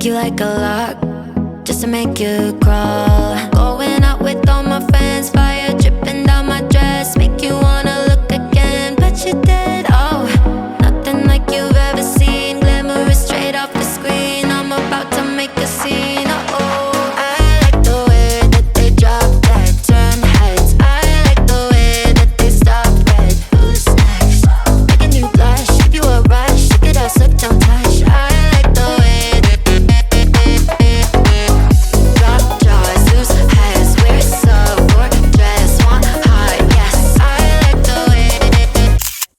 you like a lock, just to make you crawl. Going out with all my friends, fire dripping down my dress, make you wanna look again, but you did. Oh, nothing like you've ever seen, glamorous straight off the screen. I'm about to make a scene. Oh, I like the way that they drop that, turn heads. I like the way that they stop red. Who's next? Making you blush, give you a rush. Look at us, look, don't touch. I like the way that drop jaws, loose heads. We're so gorgeous, want high, yes. I like the way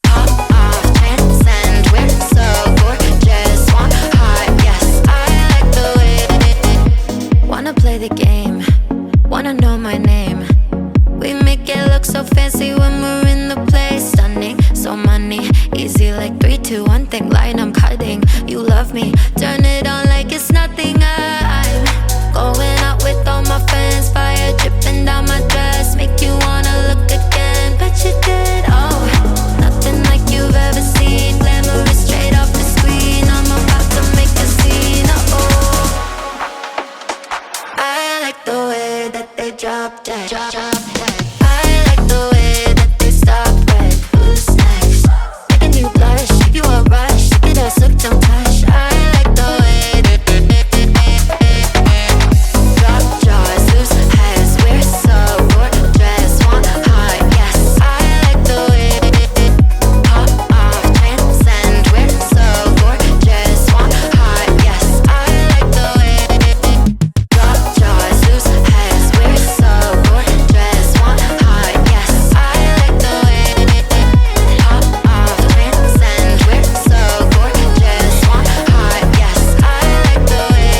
pop off, transcend. We're so gorgeous, want high, yes. I like the way wanna play the game, wanna know my name. We make it look so fancy when we're in the place. Stunning, so money, easy like 3, 2, 1 thing. Line I'm cutting, you love me, turn it on like it's nothing. I'm going out with all my friends, fire dripping down my dress, make you wanna look again, but you did. Oh, nothing like you've ever seen, glamorous straight off the screen. I'm about to make a scene. Oh, I like the way that they drop dead, drop dead. I like the way that they stop red. Who's next? Making you blush, give you a rush. Look at us, look, don't touch. I like the way that drop jaws, loose heads. We're so gorgeous, want high, yes. I like the way pop off, transcend. We're so gorgeous, want high, yes. I like the way drop jaws, loose heads. We're so gorgeous, want high, yes. I like the way pop off, transcend. We're so gorgeous, want high, yes. I like the way.